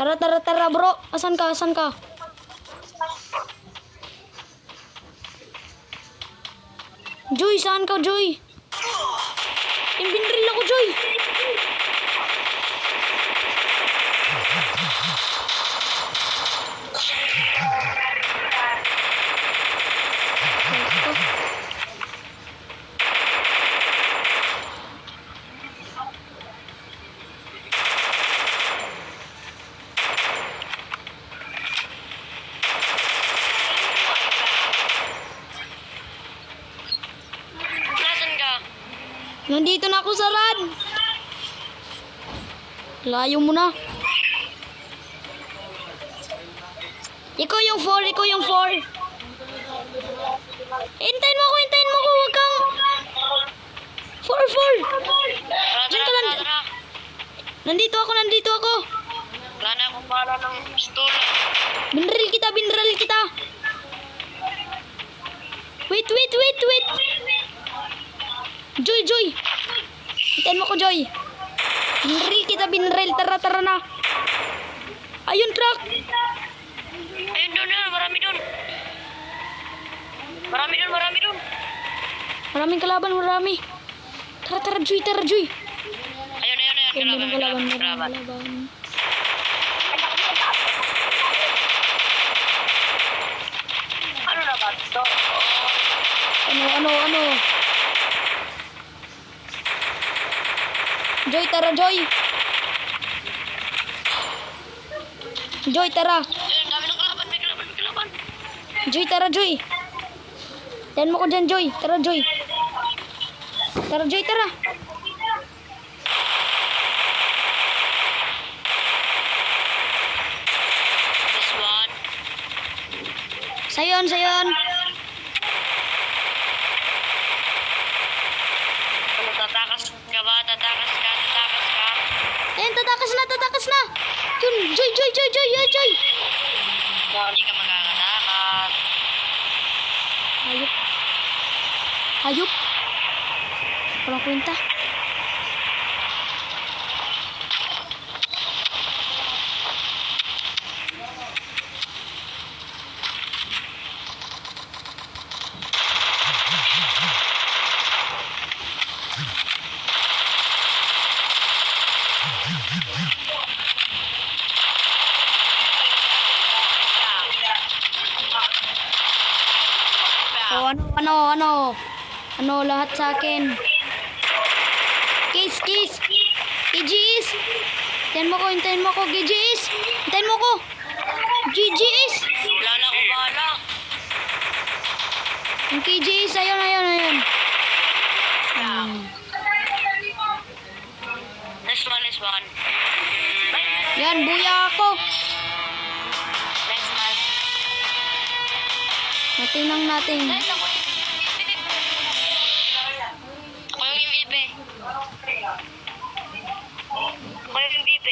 Tara, tara, tara, bro. Asan ka? Asan ka? Joy, saan ka, Joy? Yung binril ako, Joy. Nandito na ako sa rad. Layo mo na. Ikaw yung 4, ikaw yung 4. Hintayin mo ako, hintayin mo ako. Huwag kang... 4. Diyan ka lang. Nandito ako, nandito ako. Wala na akong bala ng pistol. Binril kita, binril kita. Wait, wait, wait, wait. Joy, Joy. Hintayin mo ko, Joy. Binril kita, binril. Tara, tara na. Ayun, truck. Ayun doon na, marami doon. Marami doon, marami doon. Maraming kalaban, marami. Tara, tara, Joy, tara, Joy. Ayun, ayun, ayun. Ayun, maraming kalaban, maraming Kalaban. kalaban. Ano na ba ito? Ano? Joy, tara, Joy. Joy, tara. Ayun, dami ng kalaban, may kalaban, may kalaban. Joy, tara, Joy. Tahan mo ko dyan, Joy. Tara, Joy. Tara, Joy, tara. This one. Sayon, sayon. Ano, tatakas ka ba? Tatakas ka, tatakas ka. Ayan, tatakas na, tatakas na. Yun, Joy, Joy, Joy, Joy, Joy, Joy. Hindi ka makakatakas. Hayop. Hayop. Walang kwenta. Oh, ano, lahat sa akin. Kiss. GG's. Hintayin mo ko, GG's. Hintayin mo ko. GG's. Wala na akong bala. Yung KG's, ayun. This one. Yan, buya ako. Next man. Natinang natin. Ako yung MVP. Ako yung MVP.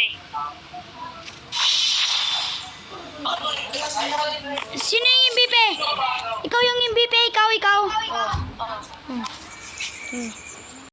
Sino yung MVP? Ikaw yung MVP, ikaw. Oh. Hmm.